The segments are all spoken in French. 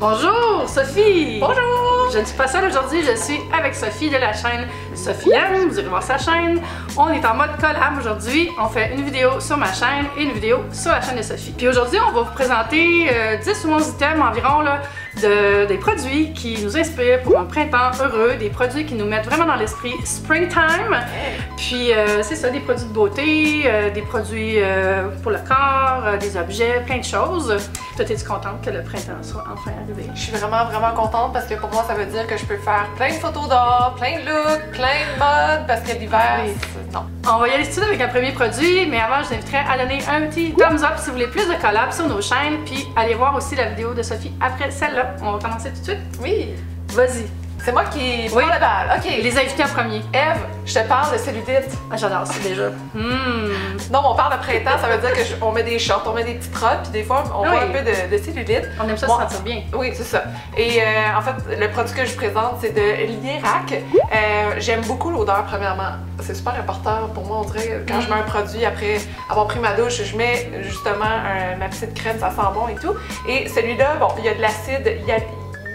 Bonjour Sophie! Bonjour! Je ne suis pas seule aujourd'hui, je suis avec Sophie de la chaîne Sophie-M, vous irez voir sa chaîne. On est en mode collab aujourd'hui, on fait une vidéo sur ma chaîne et une vidéo sur la chaîne de Sophie. Puis aujourd'hui, on va vous présenter 10 ou 11 items environ là, des produits qui nous inspirent pour un printemps heureux, des produits qui nous mettent vraiment dans l'esprit springtime. Puis c'est ça, des produits de beauté, des produits pour le corps, des objets, plein de choses. Toi, es-tu contente que le printemps soit enfin arrivé? Je suis vraiment contente parce que pour moi, ça veut dire que je peux faire plein de photos d'or, plein de looks, plein de modes parce que l'hiver, non. On va y aller tout de suite avec un premier produit, mais avant, je vous inviterai à donner un petit thumbs up si vous voulez plus de collabs sur nos chaînes, puis allez voir aussi la vidéo de Sophie après celle-là. On va commencer tout de suite? Oui! Vas-y! C'est moi qui prends la balle. OK. Les invités en premier. Eve, je te parle de cellulite. Ah, j'adore ça déjà. Non, on parle de printemps, ça veut dire qu'on met des shorts, on met des petites robes, puis des fois, on voit un peu de cellulite. On aime ça se sentir bien. Oui, c'est ça. Et en fait, le produit que je présente, c'est de Lierac. J'aime beaucoup l'odeur, premièrement. C'est super important pour moi, on dirait, quand je mets un produit, après avoir pris ma douche, je mets justement ma petite crème, ça sent bon et tout. Et celui-là, bon, il y a de l'acide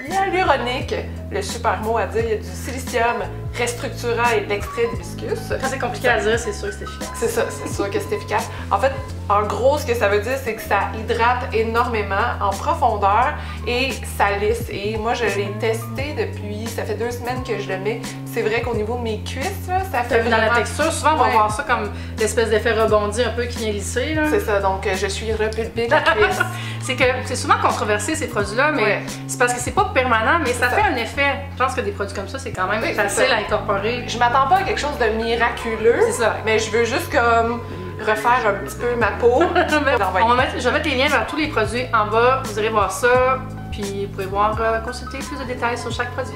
hyaluronique, le super mot à dire, il y a du silicium restructurant et de l'extrait d'hibiscus. Quand c'est compliqué à dire, c'est sûr que c'est efficace. C'est ça, c'est sûr que c'est efficace. En fait, en gros, ce que ça veut dire, c'est que ça hydrate énormément en profondeur et ça lisse. Et moi, je l'ai testé depuis, ça fait 2 semaines que je le mais. C'est vrai qu'au niveau de mes cuisses, là, ça fait vraiment... Dans la texture, souvent, on va voir ça comme l'espèce d'effet rebondi un peu qui vient lisser. C'est ça, donc je suis repulpée de la cuisse. C'est souvent controversé ces produits-là, mais c'est parce que c'est pas permanent, mais ça fait un effet. Je pense que des produits comme ça, c'est quand même facile à incorporer. Je m'attends pas à quelque chose de miraculeux, mais je veux juste comme refaire un petit peu ma peau. Je vais mettre les liens vers tous les produits en bas, vous irez voir ça, puis vous pouvez voir, consulter plus de détails sur chaque produit.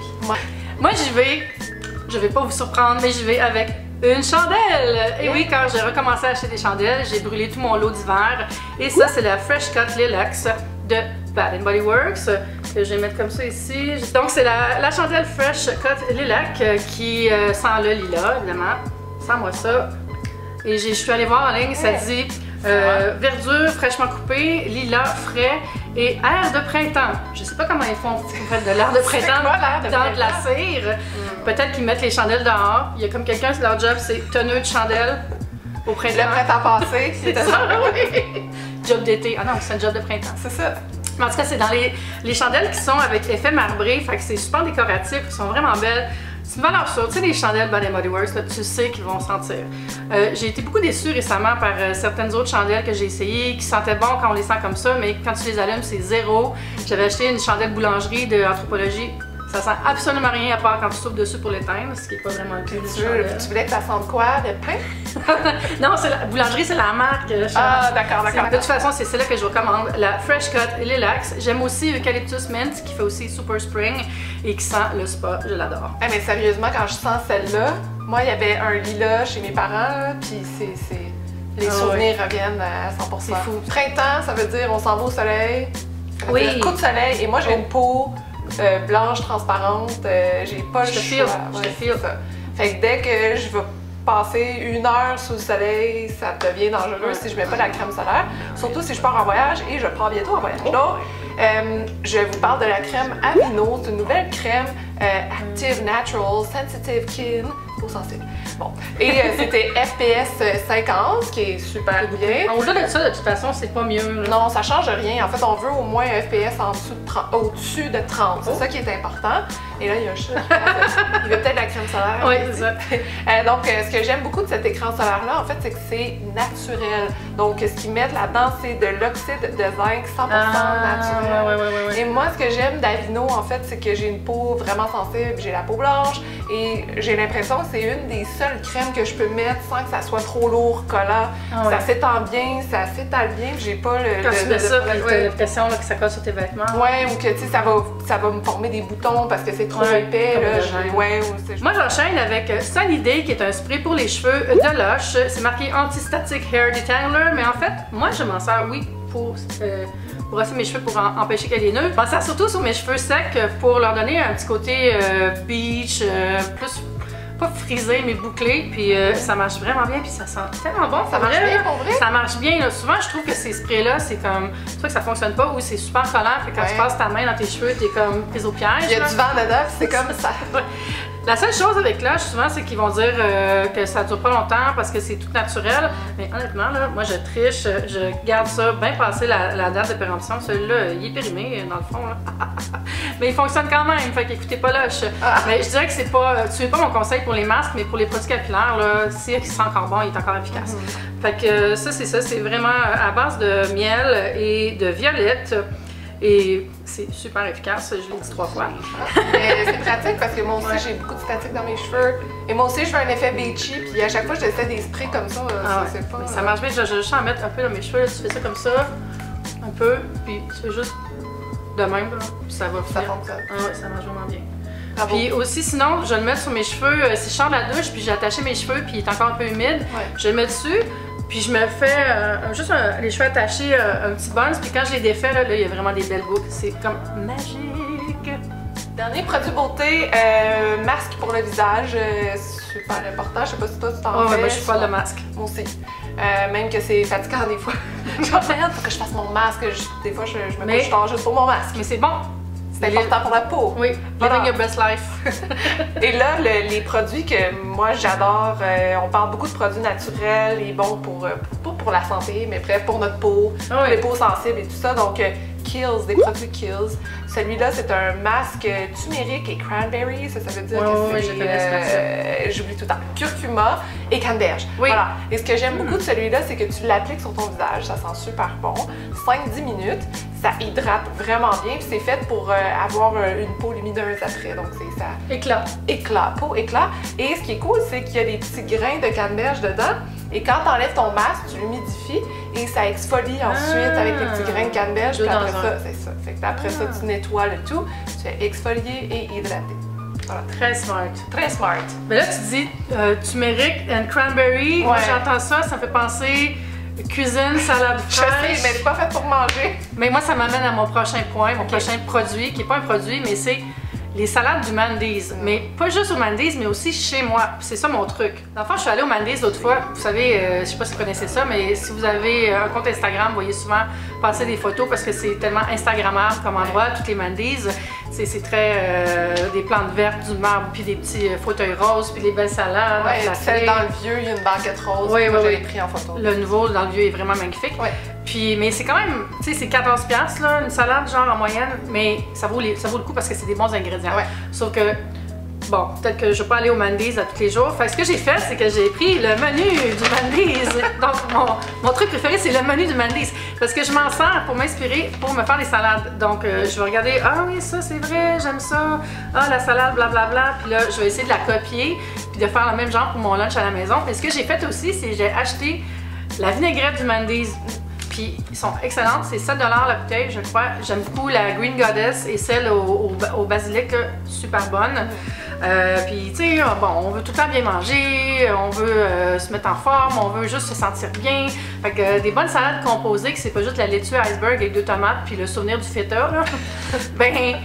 Moi je vais pas vous surprendre, mais j'y vais avec une chandelle! Et oui, quand j'ai recommencé à acheter des chandelles, j'ai brûlé tout mon lot d'hiver. Et ça, c'est la Fresh Cut Lilacs de Bath & Body Works. Que je vais mettre comme ça ici. Donc, c'est la chandelle Fresh Cut Lilac qui sent le lilas, évidemment. Sens-moi ça. Et je suis allée voir en ligne, ça dit verdure fraîchement coupée, lilas frais et air de printemps. Je sais pas comment ils font pour faire de l'air de printemps dans de la cire. Peut-être qu'ils mettent les chandelles dehors. Il y a comme quelqu'un, leur job, c'est tenue de chandelle au printemps. Le printemps passé, c'était ça. Oui. Job d'été. Ah non, c'est un job de printemps. C'est ça. Mais en tout cas, c'est dans les chandelles qui sont avec effet marbré, fait que c'est super décoratif, ils sont vraiment belles. C'est une valeur sûre. Tu sais, les chandelles Bath & Body Works, là, tu sais qu'ils vont sentir. J'ai été beaucoup déçue récemment par certaines autres chandelles que j'ai essayées qui sentaient bon quand on les sent comme ça, mais quand tu les allumes, c'est zéro. J'avais acheté une chandelle boulangerie de Anthropologie. Ça sent absolument rien à part quand tu souffles dessus pour l'éteindre, ce qui n'est pas vraiment le but. Tu voulais que ça sente quoi? De pain? Non, la boulangerie, c'est la marque. Ah, d'accord. De toute façon, c'est celle-là que je recommande, la Fresh Cut Lilacs. J'aime aussi Eucalyptus Mint, qui fait aussi Super Spring et qui sent le spa. Je l'adore. Mais sérieusement, quand je sens celle-là, moi, il y avait un lilas chez mes parents, puis les souvenirs reviennent à 100%. C'est fou. Printemps, ça veut dire on s'en va au soleil. Ça veut dire coup de soleil. Et moi, j'ai une peau blanche, transparente, j'ai pas le choix. Je te file. Fait que dès que je vais passer 1 heure sous le soleil, ça devient dangereux si je mets pas la crème solaire. Surtout si je pars en voyage et je pars bientôt en voyage. Donc, je vous parle de la crème Aveeno. C'est une nouvelle crème Active Natural Sensitive Skin, peau sensible. Bon, et c'était FPS 50, qui est super bien. Au-delà de ça, de toute façon, c'est pas mieux. Non, ça change rien. En fait, on veut au moins un FPS au-dessus de 30. C'est ça qui est important. Et là, il y a un chat il veut peut-être la crème solaire. Oui, c'est ça. Donc, ce que j'aime beaucoup de cet écran solaire-là, en fait, c'est que c'est naturel. Donc, ce qu'ils mettent là-dedans, c'est de l'oxyde de zinc 100% naturel. Et moi, ce que j'aime d'Aveeno, en fait, c'est que j'ai une peau vraiment sensible, j'ai la peau blanche et j'ai l'impression que c'est une des seules crèmes que je peux mettre sans que ça soit trop lourd, collant. Ça s'étend bien, ça s'étale bien, j'ai pas le... Quand tu mets ça, t'as l'impression que ça colle sur tes vêtements. Ouais, ou que, tu sais, ça va me former des boutons parce que c'est trop épais, là. Moi, j'enchaîne avec Sunny Day, qui est un spray pour les cheveux de Lush. C'est marqué Anti-Static Hair Detangler, mais en fait, moi, je m'en sers, oui, pour brosser mes cheveux pour empêcher qu'il y ait des nœuds. Je m'en sers surtout sur mes cheveux secs pour leur donner un petit côté beach, plus pas frisé, mais bouclé. Puis ça marche vraiment bien, puis ça sent tellement bon. Ça marche bien pour vrai? Ça marche bien. Là. Souvent, je trouve que ces sprays-là, c'est comme, soit que ça fonctionne pas ou c'est super collant. Puis quand tu passes ta main dans tes cheveux, t'es comme prise au piège. Il y a du vent dedans, c'est comme ça. La seule chose avec l'âge, souvent, c'est qu'ils vont dire que ça dure pas longtemps parce que c'est tout naturel. Mais honnêtement, là, moi, je triche, je garde ça bien passé la date de péremption. Celui-là, il est périmé, dans le fond. Là. Mais il fonctionne quand même, fait qu'écoutez pas lâche. Mais je dirais que c'est pas... Tu veux pas mon conseil pour les masques, mais pour les produits capillaires, là, si il sent encore bon, il est encore efficace. Fait que ça, c'est vraiment à base de miel et de violette. Et c'est super efficace, je l'ai dit 3 fois. Mais c'est pratique parce que moi aussi j'ai beaucoup de statique dans mes cheveux. Et moi aussi je fais un effet beachy, puis à chaque fois je essaie des sprays comme ça, c'est pas... Ça marche bien, je vais juste en mettre un peu dans mes cheveux, là. Tu fais ça comme ça, un peu, puis tu fais juste de même, là, puis ça va Ça fonctionne. Ah ouais, ça marche vraiment bien. Bravo. Puis aussi, sinon, je vais le mettre sur mes cheveux, si je sors de la douche, puis j'ai attaché mes cheveux, puis il est encore un peu humide, je le mets dessus. Puis je me fais juste les cheveux attachés, un petit buns, puis quand je les défais, là, il y a vraiment des belles boucles. C'est comme magique! Dernier produit beauté, masque pour le visage, super important. Je sais pas si toi tu t'en fais. Moi je suis folle de masque. Moi aussi. Même que c'est fatigant des fois. Je me dis, faut que je fasse mon masque. Des fois, je me couche tard juste pour mon masque. Mais c'est bon! C'est important pour la peau. Oui, living your best life. Et là, les produits que moi j'adore, on parle beaucoup de produits naturels et bons pas pour la santé, mais bref, pour notre peau, pour les peaux sensibles et tout ça. Donc, Kiehl's, des produits Kiehl's. Celui-là, c'est un masque turmeric et cranberry. Ça veut dire que c'est, j'oublie tout le temps, curcuma et canneberge. Voilà. Et ce que j'aime beaucoup de celui-là, c'est que tu l'appliques sur ton visage. Ça sent super bon. 5-10 minutes. Ça hydrate vraiment bien. Puis c'est fait pour avoir une peau lumineuse après. Donc, c'est ça. Éclat. Peau éclat. Et ce qui est cool, c'est qu'il y a des petits grains de canneberge dedans. Et quand tu enlèves ton masque, tu l'humidifies et ça exfolie ensuite avec les petits grains de canneberge. Puis après ça, c'est ça. Fait que après ça, tu nettoies le tout, tu fais exfolier et hydrater. Voilà. Très smart. Très smart. Mais là, tu dis turmeric and cranberry. Moi, j'entends ça, ça me fait penser cuisine, salade fraîche. Je sais, mais c'est pas fait pour manger. Mais moi, ça m'amène à mon prochain point, mon prochain produit, qui n'est pas un produit, mais c'est les salades du Mandy's. Mais pas juste au Mandy's, mais aussi chez moi. C'est ça mon truc. Dans le fond, je suis allée au Mandy's l'autre fois. Vous savez, je sais pas si vous connaissez ça, mais si vous avez un compte Instagram, vous voyez souvent passer des photos parce que c'est tellement instagrammable comme endroit, toutes les Mandy's. C'est très des plantes vertes, du marbre, puis des petits fauteuils roses, puis des belles salades. Celle dans le vieux, il y a une banquette rose. Moi, je l'ai pris en photo. Le nouveau dans le vieux est vraiment magnifique. Puis, mais c'est quand même, tu sais, c'est 14$ là, une salade genre en moyenne, mais ça vaut le coup parce que c'est des bons ingrédients. Sauf que, bon, peut-être que je vais pas aller au Mandy's à tous les jours. Fait que ce que j'ai fait, c'est que j'ai pris le menu du Mandy's. Donc, mon truc préféré, c'est le menu du Mandy's. Parce que je m'en sers pour m'inspirer, pour me faire des salades. Donc, je vais regarder, ah oui, ça c'est vrai, j'aime ça. Ah, la salade, blablabla. Puis là, je vais essayer de la copier, puis de faire le même genre pour mon lunch à la maison. Mais ce que j'ai fait aussi, c'est que j'ai acheté la vinaigrette du Mandy's. Puis ils sont excellentes, c'est 7$ la bouteille, je crois. J'aime beaucoup la Green Goddess et celle au basilic, super bonne. Puis tu sais, bon, on veut tout le temps bien manger, on veut se mettre en forme, on veut juste se sentir bien. Fait que des bonnes salades composées, que c'est pas juste la laitue iceberg avec 2 tomates puis le souvenir du feta, là. Ben,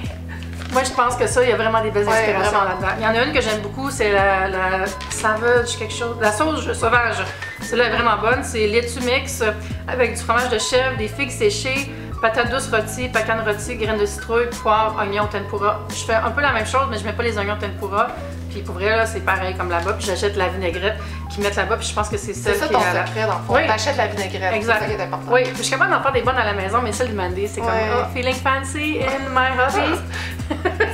moi je pense que ça, il y a vraiment des belles inspirations là-dedans. Il y en a une que j'aime beaucoup, c'est la savage quelque chose, la sauge sauvage. Celle-là est vraiment bonne, c'est laitue mix avec du fromage de chèvre, des figues séchées, patates douces rôties, pacane rôties, graines de citrouille, poivre, oignons, tempura. Je fais un peu la même chose, mais je mets pas les oignons tempura. Puis pour vrai, là, c'est pareil comme là-bas. Puis j'achète la vinaigrette qu'ils mettent là-bas. Puis je pense que c'est celle qui est ton secret, dans le fond. T'achètes la vinaigrette. Exact. C'est ça qui est important. Oui, je suis capable d'en faire des bonnes à la maison, mais celle du Mandy's, c'est comme feeling fancy in my hobby.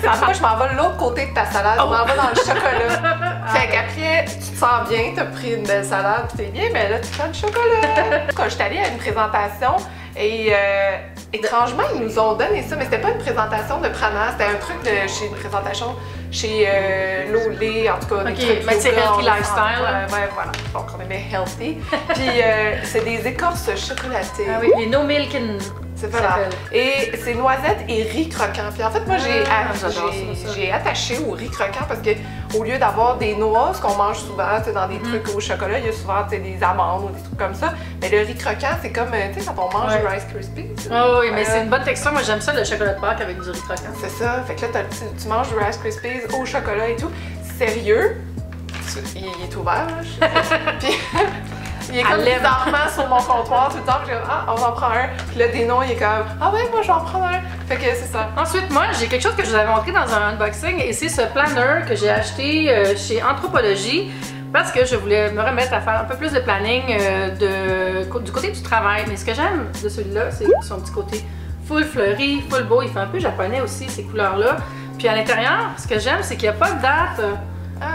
Moi, je m'en vais de l'autre côté de ta salade. Je m'en vais dans le chocolat. Fait qu'après, tu te sens bien, t'as pris une belle salade, puis t'es bien, mais là, tu prends du chocolat. Quand je suis allée à une présentation, et étrangement, ils nous ont donné ça, mais c'était pas une présentation de prana, c'était un truc chez une présentation chez Lolé, en tout cas. Ok, mais c'est healthy lifestyle. Ouais, voilà. Donc on aimait healthy. Puis c'est des écorces chocolatées. Ah oui, les no milk and... Voilà. Et c'est noisettes et riz croquant. Puis en fait, moi, j'ai attaché au riz croquant parce que au lieu d'avoir des noix, ce qu'on mange souvent dans des trucs au chocolat, il y a souvent des amandes ou des trucs comme ça. Mais le riz croquant, c'est comme quand on mange du Rice Krispies. Oh, oui, mais c'est une bonne texture. Moi, j'aime ça, le chocolat de Pâques avec du riz croquant. C'est ça. Fait que là, tu manges du Rice Krispies au chocolat et tout. Sérieux, il est ouvert, là. Puis il est comme bizarrement sur mon comptoir tout le temps. Puis ah, on en prend un. Puis là, Dénon, il est comme ah ouais, moi, je vais en prendre un. Fait que c'est ça. Ensuite, moi, j'ai quelque chose que je vous avais montré dans un unboxing et c'est ce planner que j'ai acheté chez Anthropologie parce que je voulais me remettre à faire un peu plus de planning du côté du travail. Mais ce que j'aime de celui-là, c'est son petit côté full fleuri, full beau. Il fait un peu japonais aussi, ces couleurs-là. Puis à l'intérieur, ce que j'aime, c'est qu'il n'y a pas de date.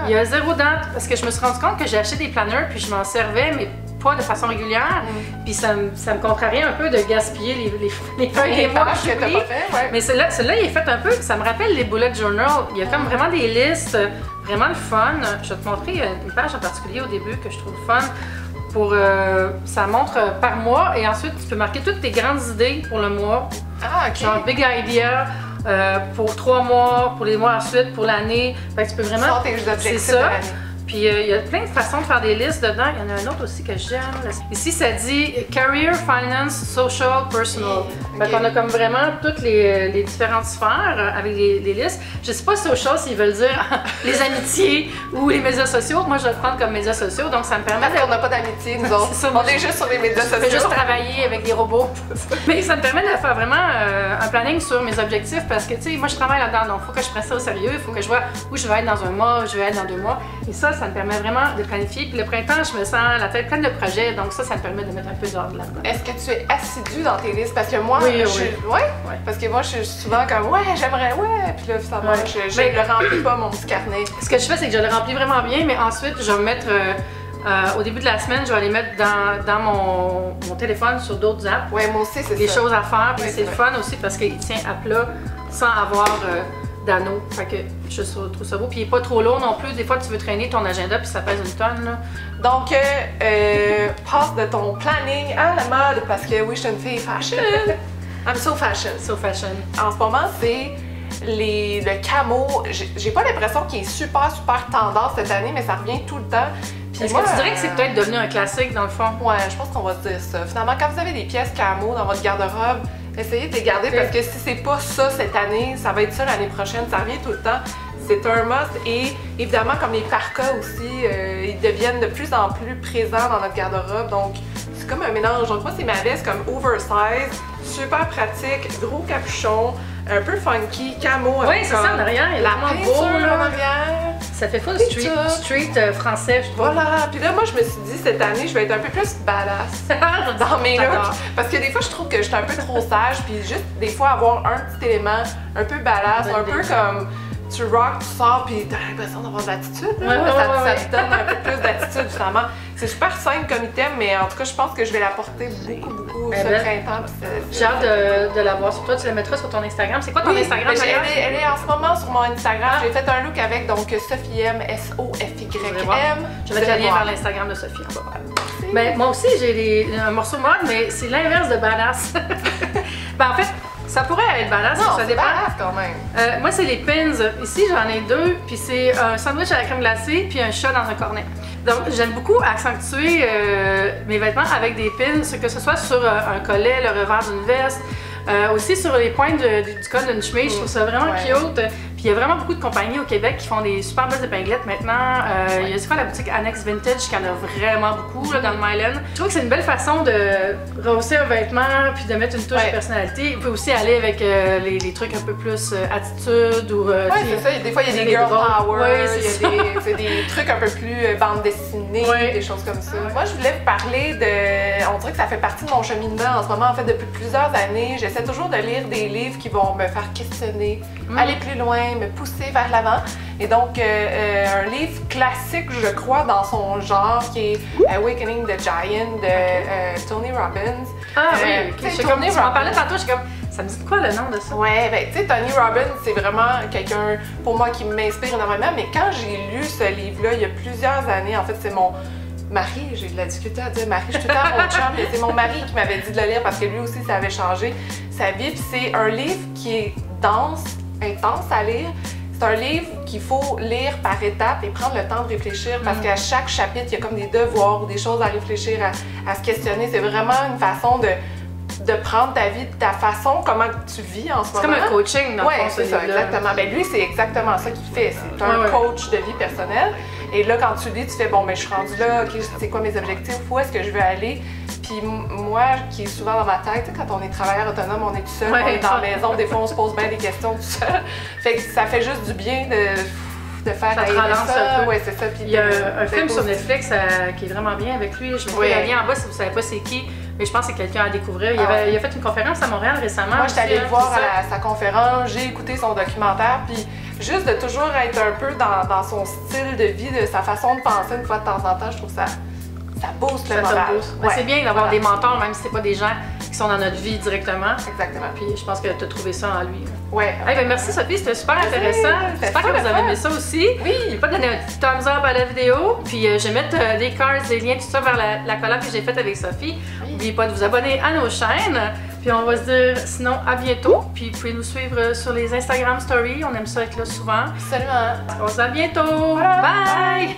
Il y a 0 date parce que je me suis rendu compte que j'ai acheté des planners puis je m'en servais, mais pas de façon régulière. Puis ça me contrariait un peu de gaspiller les feuilles des mois que j'ai pris. Ouais. Mais celui-là, il est fait un peu, ça me rappelle les bullet journal. Il y a comme vraiment des listes, vraiment le fun. Je vais te montrer une page en particulier au début que je trouve fun. Ça montre par mois et ensuite tu peux marquer toutes tes grandes idées pour le mois. Ah, ok. Genre big idea. Pour 3 mois, pour les mois ensuite, pour l'année. Fait que tu peux vraiment. C'est ça. Puis il y a plein de façons de faire des listes dedans. Il y en a un autre aussi que j'aime. Ici, ça dit Career, Finance, Social, Personal. Fait qu'on a comme vraiment toutes les différentes sphères avec les listes. Je sais pas social s'ils veulent dire les amitiés ou les médias sociaux. Moi, je vais le prendre comme médias sociaux. Donc, ça me permet. Parce qu'on n'a pas d'amitié, nous autres. On est juste sur les médias sociaux. Je fais juste travailler avec des robots. Mais ça me permet de faire vraiment un planning sur mes objectifs parce que, tu sais, moi, je travaille là-dedans. Donc, il faut que je prenne ça au sérieux. Il faut que je vois où je vais être dans un mois, où je vais être dans 2 mois. Et ça me permet vraiment de planifier. Puis le printemps, je me sens la tête pleine de projets, donc ça me permet de mettre un peu d'ordre là-dedans. Est-ce que tu es assidue dans tes listes? Parce que moi, oui. Ouais? Parce que moi, je suis souvent comme, ouais, j'aimerais, ouais. Puis là, finalement, je ne remplis pas mon petit carnet. Ce que je fais, c'est que je le remplis vraiment bien, mais ensuite, je vais me mettre, au début de la semaine, je vais aller mettre dans mon téléphone sur d'autres apps. Ouais, moi aussi, c'est ça. Des choses à faire, puis c'est le fun aussi parce qu'il tient à plat sans avoir d'anneaux. Fait que je trouve ça beau. Puis il n'est pas trop lourd non plus. Des fois, tu veux traîner ton agenda puis ça pèse une tonne. Là. Donc, passe de ton planning à la mode parce que oui, je suis une fille fashion. I'm so fashion. So fashion. En ce moment, c'est le camo. J'ai pas l'impression qu'il est super tendance cette année, mais ça revient tout le temps. Est-ce que tu dirais que c'est peut-être devenu un classique dans le fond? Ouais, je pense qu'on va se dire ça. Finalement, quand vous avez des pièces camo dans votre garde-robe, essayez de les garder parce que si c'est pas ça cette année, ça va être ça l'année prochaine. Ça revient tout le temps. C'est un must et évidemment, comme les parkas aussi, ils deviennent de plus en plus présents dans notre garde-robe. Donc, c'est comme un mélange. Donc, moi, c'est ma veste comme oversize, super pratique, gros capuchon, un peu funky, camo. Oui, c'est ça en arrière. Il est vraiment beau en arrière. Ça fait full street français, je trouve. Voilà. Puis là, moi, je me suis dit, cette année, je vais être un peu plus badass dans mes looks. Parce que des fois, je trouve que je suis un peu trop sage. Puis juste, des fois, avoir un petit élément un peu badass, un peu comme tu rock, tu sors, puis t'as l'impression d'avoir de l'attitude. Ça te donne un peu plus d'attitude, justement. C'est super simple comme item, mais en tout cas, je pense que je vais la porter beaucoup ce printemps. J'ai hâte de la voir sur toi. Tu la mettras sur ton Instagram. C'est quoi ton Instagram? Elle est en ce moment sur mon Instagram. J'ai fait un look avec donc Sophie M, S-O-F-Y-M. Je vais mettre le lien vers l'Instagram de Sophie en bas. Ben, moi aussi, j'ai un morceau mode, mais c'est l'inverse de badass. Ben, en fait, ça pourrait être badass, non, ça dépend. Badass quand même. Moi, c'est les pins. Ici, j'en ai 2, puis c'est un sandwich à la crème glacée, puis un chat dans un cornet. Donc, j'aime beaucoup accentuer mes vêtements avec des pins, que ce soit sur un collet, le revers d'une veste, aussi sur les pointes du col d'une chemise. Je trouve ça vraiment cute. Puis il y a vraiment beaucoup de compagnies au Québec qui font des super belles épinglettes maintenant. Il y a la boutique Annex Vintage qui en a vraiment beaucoup là, dans le Myland. Je trouve que c'est une belle façon de rehausser un vêtement puis de mettre une touche de personnalité. Il peut aussi aller avec les trucs un peu plus attitude ou... c'est ça. Des fois, il y a des girl power, il y a des trucs un peu plus bande dessinée, des choses comme ça. Moi, je voulais vous parler de... On dirait que ça fait partie de mon cheminement en ce moment. En fait, depuis plusieurs années, j'essaie toujours de lire des livres qui vont me faire questionner, aller plus loin, me pousser vers l'avant. Et donc, un livre classique, je crois, dans son genre, qui est Awakening the Giant de Tony Robbins. Ah oui, tu m'en parlais tantôt, je suis comme, ça me dit quoi le nom de ça? Ouais, ben tu sais, Tony Robbins, c'est vraiment quelqu'un, pour moi, qui m'inspire énormément. Mais quand j'ai lu ce livre-là, il y a plusieurs années, en fait, c'est mon mari, j'ai de la difficulté à dire mari, je suis tout le temps mon chum, mais c'est mon mari qui m'avait dit de le lire parce que lui aussi, ça avait changé sa vie. Puis c'est un livre qui est dense, intense à lire. C'est un livre qu'il faut lire par étapes et prendre le temps de réfléchir parce qu'à chaque chapitre, il y a comme des devoirs ou des choses à réfléchir, à se questionner. C'est vraiment une façon de prendre ta vie, ta façon, comment tu vis en ce moment. C'est comme un coaching dans le fond, c'est ça, exactement. Ben lui, c'est exactement ça qu'il fait. C'est un coach de vie personnelle. Et là, quand tu lis, tu fais bon, mais je suis rendue là, ok, c'est quoi mes objectifs, où est-ce que je veux aller? Puis moi, qui est souvent dans ma tête, quand on est travailleur autonome, on est tout seul, on est dans la maison, des fois on se pose bien des questions tout seul. Fait que ça fait juste du bien de faire ça te relance un peu. Ouais, c'est ça. Puis il y a un film sur Netflix qui est vraiment bien avec lui. Je mettrai le lien en bas si vous savez pas c'est qui. Mais je pense que c'est quelqu'un à découvrir. Il a fait une conférence à Montréal récemment. Moi, j'étais allée le voir à sa conférence, j'ai écouté son documentaire, puis juste de toujours être un peu dans son style de vie, de sa façon de penser une fois de temps en temps, je trouve que ça booste le moral. Ouais. C'est bien d'avoir des mentors, même si c'est pas des gens qui sont dans notre vie directement. Exactement. Puis je pense que tu as trouvé ça en lui. Ouais. Hey, ben merci Sophie, c'était super intéressant. J'espère que vous avez aimé ça aussi. Oui. N'oubliez pas de donner un petit thumbs up à la vidéo. Puis je vais mettre des cards, des liens, tout ça vers la collab que j'ai faite avec Sophie. N'oubliez pas de vous abonner à nos chaînes. Puis on va se dire sinon à bientôt. Puis vous pouvez nous suivre sur les Instagram Stories. On aime ça être là souvent. Absolument. On se dit à bientôt. Voilà. Bye!